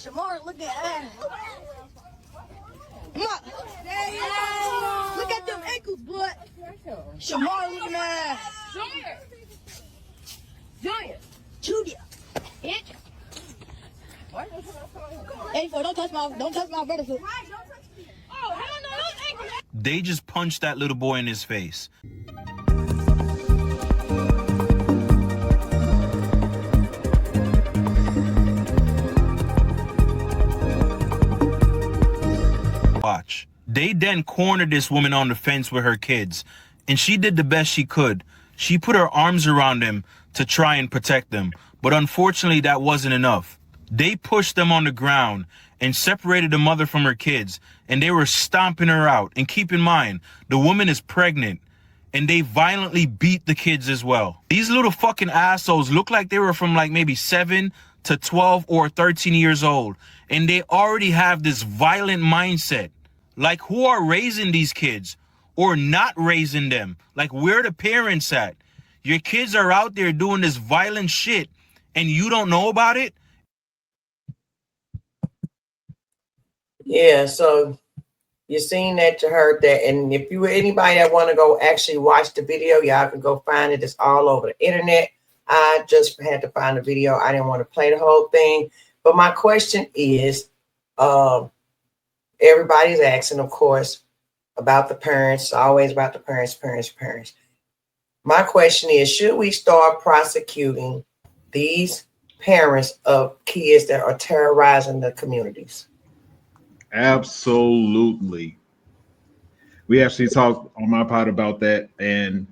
Shamar, look at ass. Come on. Look at them ankles, boy. Shamar, look at ass. Junior. Hey, don't touch my brother foot. They just punched that little boy in his face. Watch. They then cornered this woman on the fence with her kids, and she did the best she could. She put her arms around them to try and protect them, but unfortunately that wasn't enough. They pushed them on the ground and separated the mother from her kids, and they were stomping her out. And keep in mind, the woman is pregnant, and they violently beat the kids as well. These little fucking assholes look like they were from like maybe 7 to 12 or 13 years old, and they already have this violent mindset. Like, who are raising these kids or not raising them? Like, where the parents at? Your kids are out there doing this violent shit and you don't know about it? Yeah, so you seen that, you heard that. And if you anybody that want to go actually watch the video, y'all can go find it. It's all over the internet. I just had to find the video. I didn't want to play the whole thing. But my question is, everybody's asking, of course, about the parents, always about the parents. My question is, should we start prosecuting these parents of kids that are terrorizing the communities? Absolutely. We actually talked on my pod about that, and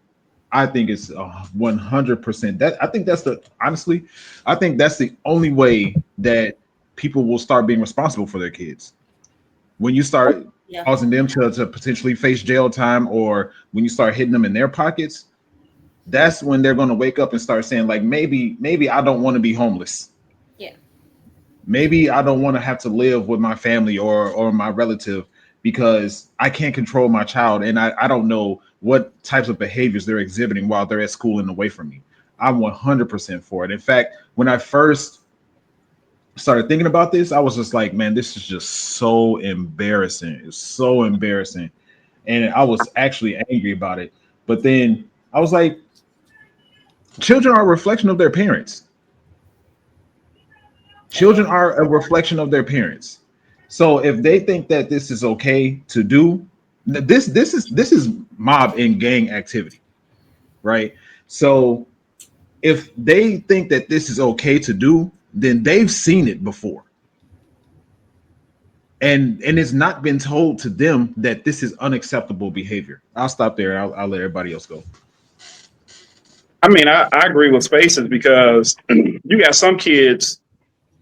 I think it's 100%. That I think that's the only way that people will start being responsible for their kids. When you start causing them to potentially face jail time, or when you start hitting them in their pockets, that's when they're going to wake up and start saying, like, maybe I don't want to be homeless. Yeah. Maybe I don't want to have to live with my family or my relative because I can't control my child, and I don't know what types of behaviors they're exhibiting while they're at school and away from me. I'm 100% for it. In fact, when I first started thinking about this, I was just like, man, this is just so embarrassing. It's so embarrassing. And I was actually angry about it. But then I was like, children are a reflection of their parents. Children are a reflection of their parents. So if they think that this is okay to do, this is mob and gang activity, right? So if they think that this is okay to do, then they've seen it before. And it's not been told to them that this is unacceptable behavior. I'll stop there. I'll let everybody else go. I mean, I agree with Spaces, because you got some kids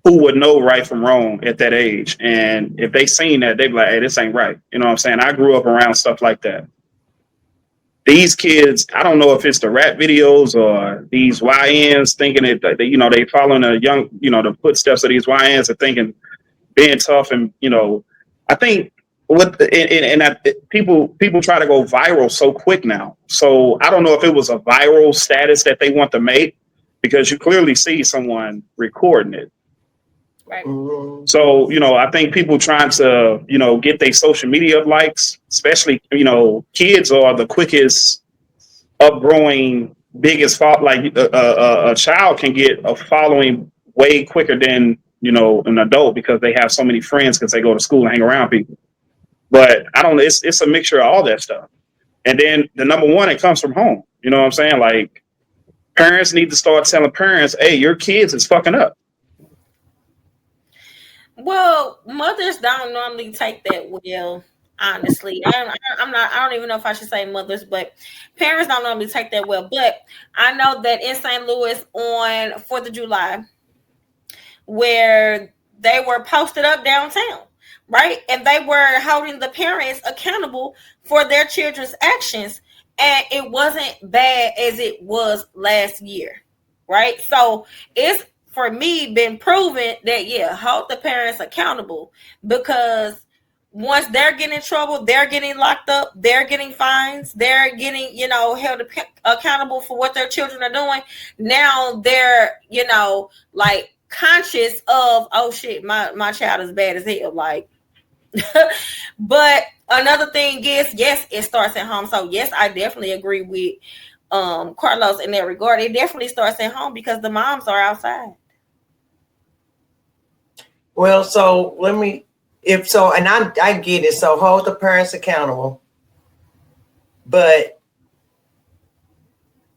who would know right from wrong at that age. And if they seen that, they'd be like, hey, this ain't right. You know what I'm saying? I grew up around stuff like that. These kids, I don't know if it's the rap videos or these YNs thinking that, you know, they following a young, you know, the footsteps of these YNs and thinking being tough. And, you know, I think people try to go viral so quick now. So I don't know if it was a viral status that they want to make, because you clearly see someone recording it. Right. So, you know, I think people trying to, you know, get their social media likes, especially, you know, kids are the quickest upgrowing, biggest fault. Like a child can get a following way quicker than, you know, an adult, because they have so many friends because they go to school and hang around people. But I don't know, it's a mixture of all that stuff. And then the number one, it comes from home. You know what I'm saying? Like, parents need to start telling parents, hey, your kids is fucking up. Well, mothers don't normally take that well, honestly. I don't even know if I should say mothers, but parents don't normally take that well. But I know that in St. Louis on 4th of July, where they were posted up downtown, right? And they were holding the parents accountable for their children's actions. And it wasn't bad as it was last year, right? So it's, for me, been proven that, yeah, hold the parents accountable, because once they're getting in trouble, they're getting locked up, they're getting fines, they're getting, you know, held accountable for what their children are doing. Now they're, you know, like, conscious of, oh shit, my child is bad as hell. Like, but another thing is, yes, it starts at home. So yes, I definitely agree with Carlos in that regard. It definitely starts at home because the moms are outside. Well, so let me, if so, and I get it. So hold the parents accountable. But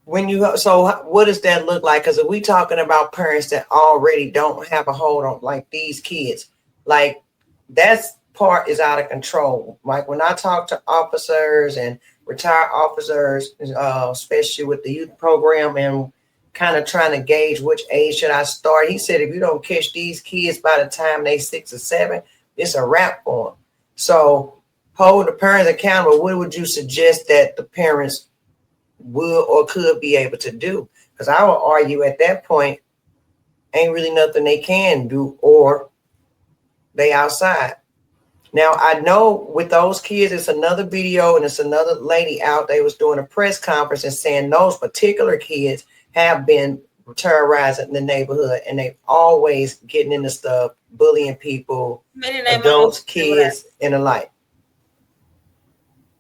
when you, so what does that look like? Because if we talking about parents that already don't have a hold on like these kids, like that's part is out of control. Like when I talk to officers and retired officers, especially with the youth program and kind of trying to gauge which age should I start. He said, if you don't catch these kids by the time they 6 or 7, it's a wrap for them. So hold the parents accountable. What would you suggest that the parents would or could be able to do? Because I would argue at that point, ain't really nothing they can do, or they outside. Now, I know with those kids, it's another video and it's another lady out. They was doing a press conference and saying those particular kids have been terrorized in the neighborhood and they always getting into stuff, bullying people, adults, kids, and the like.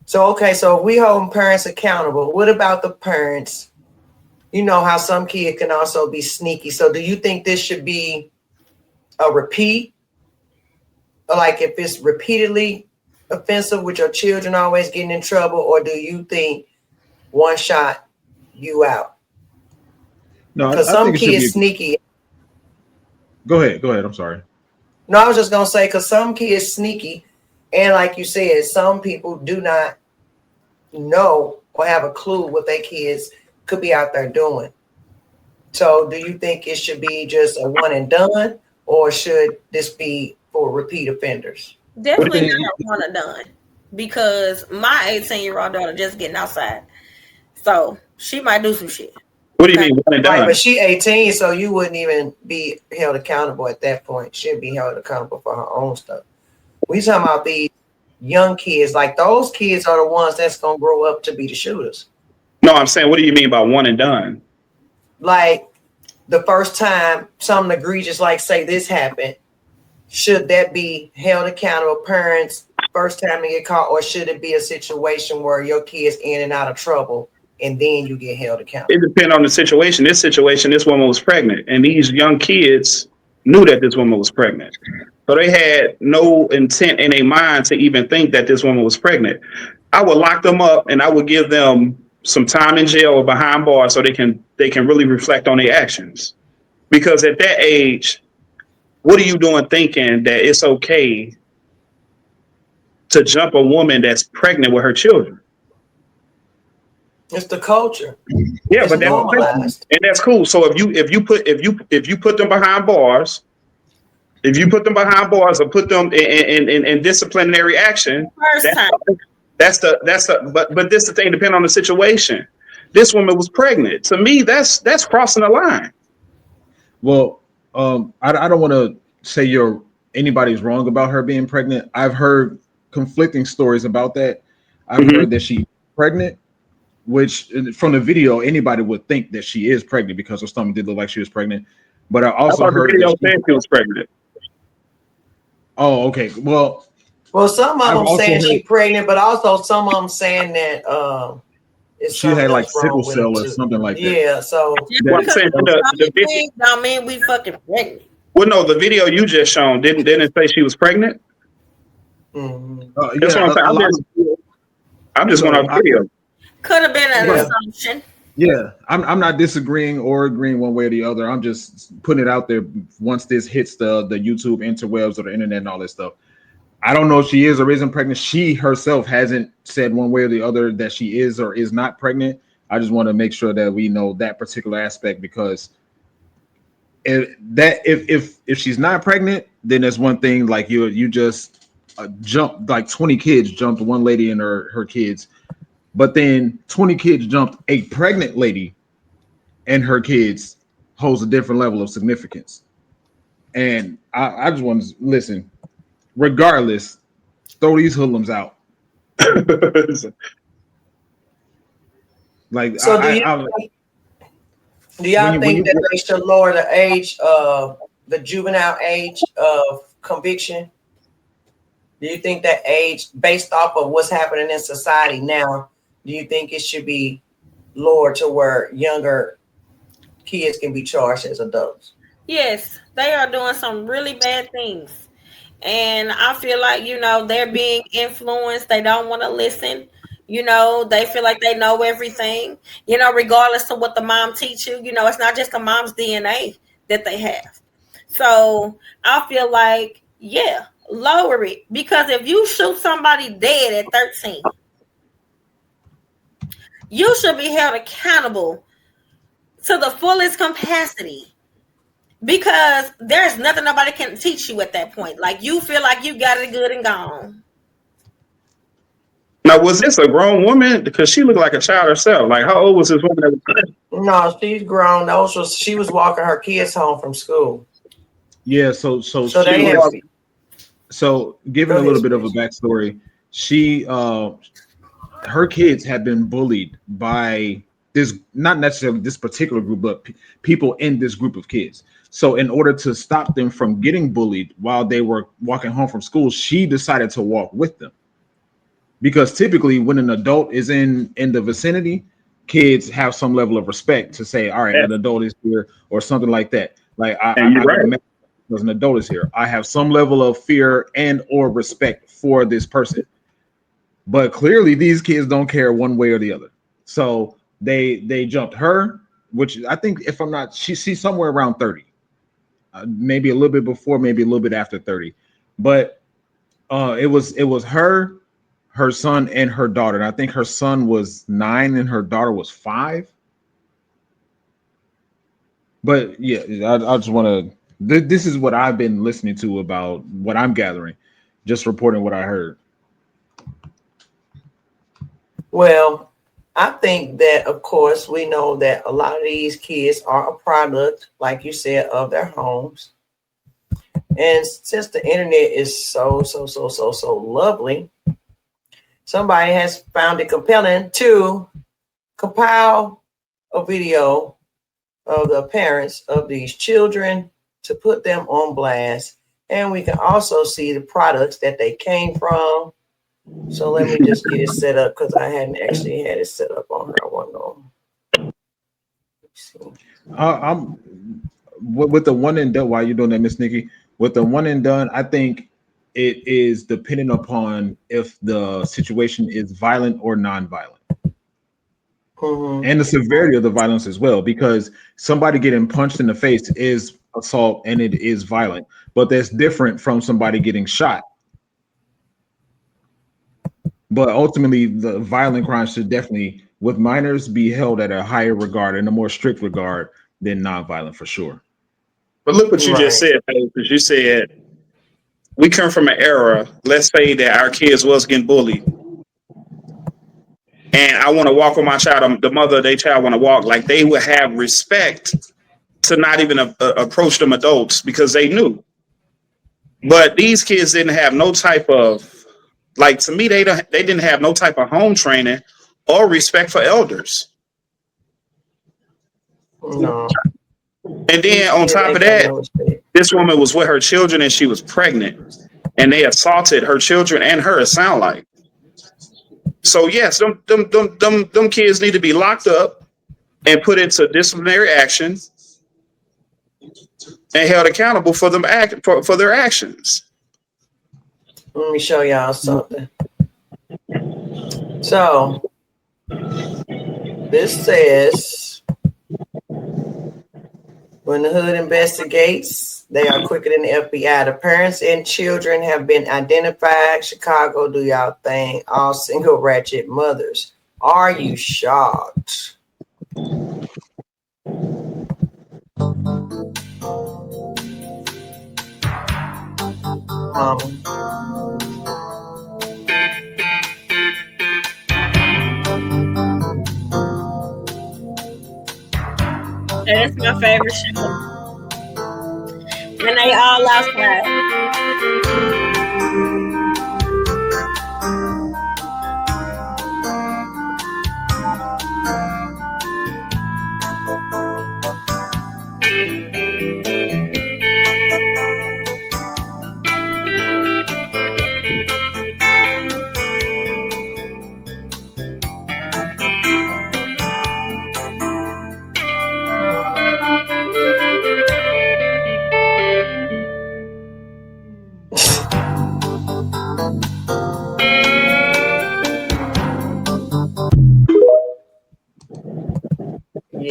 So, okay, so if we hold parents accountable, what about the parents? You know how some kids can also be sneaky. So do you think this should be a repeat? Like if it's repeatedly offensive with your children always getting in trouble, or do you think one shot, you out? No, because some kids sneaky. Go ahead. I'm sorry. No, I was just gonna say because some kids sneaky, and like you said, some people do not know or have a clue what their kids could be out there doing. So, do you think it should be just a one and done, or should this be for repeat offenders? Definitely not a one and done, because my 18-year-old daughter just getting outside, so she might do some shit. What do you mean one and done? Right, but she 18, so you wouldn't even be held accountable at that point. She'd be held accountable for her own stuff. We talking about these young kids, like those kids are the ones that's gonna grow up to be the shooters. No, I'm saying, what do you mean by one and done? Like the first time something egregious, like say this happened, should that be held accountable? Parents, first time they get caught, or should it be a situation where your kids in and out of trouble and then you get held accountable? It depends on the situation. This woman was pregnant, and these young kids knew that this woman was pregnant. So they had no intent in their mind to even think that this woman was pregnant. I would lock them up and I would give them some time in jail or behind bars so they can really reflect on their actions. Because at that age, what are you doing thinking that it's okay to jump a woman that's pregnant with her children? It's the culture. Yeah, it's but normalized. And that's cool. So if you put them behind bars, or put them in disciplinary action, but this the thing, depending on the situation. This woman was pregnant. To me, that's crossing the line. Well, I don't want to say anybody's wrong about her being pregnant. I've heard conflicting stories about that. I've heard that she's pregnant, which from the video, anybody would think that she is pregnant because her stomach did look like she was pregnant. But I also heard the video said she was pregnant. Oh, okay. Well, some of them saying she's pregnant, but also some of them saying that she had like sickle cell or something like that. Yeah, so the video don't mean we fucking pregnant. Well, no, the video you just shown didn't it say she was pregnant? Mm-hmm. That's what I'm saying. I'm just going off the video. Could have been an assumption. Yeah, I'm not disagreeing or agreeing one way or the other. I'm just putting it out there. Once this hits the YouTube interwebs or the internet and all that stuff, I don't know if she is or isn't pregnant. She herself hasn't said one way or the other that she is or is not pregnant. I just want to make sure that we know that particular aspect, because if she's not pregnant, then there's one thing. Like you just jumped, like 20 kids jumped one lady and her kids. But then 20 kids jumped a pregnant lady and her kids holds a different level of significance. And I just want to listen, regardless, throw these hoodlums out. Like, so do y'all think that they should lower the age of the juvenile age of conviction? Do you think that age, based off of what's happening in society now, do you think it should be lowered to where younger kids can be charged as adults? Yes, they are doing some really bad things. And I feel like, they're being influenced. They don't want to listen. They feel like they know everything, regardless of what the mom teach you. It's not just the mom's DNA that they have. So I feel like, yeah, lower it. Because if you shoot somebody dead at 13, you should be held accountable to the fullest capacity. Because there's nothing nobody can teach you at that point. Like, you feel like you got it good and gone. Now, was this a grown woman? Because she looked like a child herself. Like, how old was this woman that was? No, she's grown. She was walking her kids home from school. Yeah, so giving a little bit of a backstory, she her kids have been bullied by this, not necessarily this particular group, but people in this group of kids. So in order to stop them from getting bullied while they were walking home from school, she decided to walk with them. Because typically when an adult is in the vicinity, kids have some level of respect to say, all right, an adult is here or something like that. Like because an adult is here, I have some level of fear and or respect for this person. But clearly these kids don't care one way or the other. So they jumped her, which I think, if I'm not, she's somewhere around 30. Maybe a little bit before, maybe a little bit after 30. But it was her son, and her daughter. And I think her son was 9 and her daughter was 5. But yeah, I just want to. This is what I've been listening to about what I'm gathering, just reporting what I heard. Well, I think that, of course, we know that a lot of these kids are a product, like you said, of their homes. And since the internet is so lovely, somebody has found it compelling to compile a video of the parents of these children to put them on blast. And we can also see the products that they came from. So let me just get it set up, because I hadn't actually had it set up on her. I want to see. I'm with the one and done. While you're doing that, Miss Nikki, with the one and done, I think it is dependent upon if the situation is violent or non-violent. Mm-hmm. And the severity of the violence as well, because somebody getting punched in the face is assault and it is violent, but that's different from somebody getting shot. But ultimately, the violent crimes should definitely, with minors, be held at a higher regard and a more strict regard than non-violent, for sure. But look what you just said, because you said we come from an era, let's say, that our kids was getting bullied. And I want to walk with my child, the mother of their child want to walk, like they would have respect to not even approach them adults because they knew. But these kids didn't have no type of, like, to me, they didn't have no type of home training or respect for elders. No. And then on top of that, this woman was with her children and she was pregnant, and they assaulted her children and her, it sound like. So yes, them kids need to be locked up and put into disciplinary action and held accountable for them for their actions. Let me show y'all something. So this says, when the hood investigates, they are quicker than the FBI. The parents and children have been identified. Chicago, do y'all think? All single ratchet mothers. Are you shocked? That's my favorite show. And they all outside.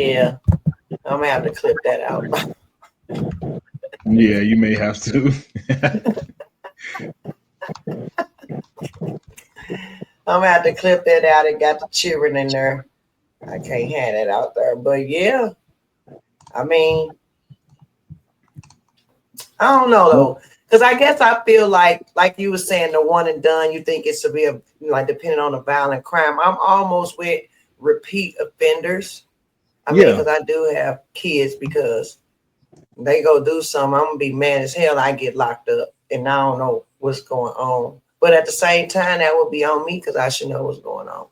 Yeah, I'm gonna have to clip that out. Yeah, you may have to. I'm gonna have to clip that out. It got the children in there. I can't have it out there. But yeah, I mean, I don't know though. Because I guess I feel like you were saying, the one and done, you think it's to be like depending on the violent crime. I'm almost with repeat offenders. I mean, because I do have kids, because they go do something, I'm gonna be mad as hell. I get locked up and I don't know what's going on. But at the same time, that would be on me because I should know what's going on.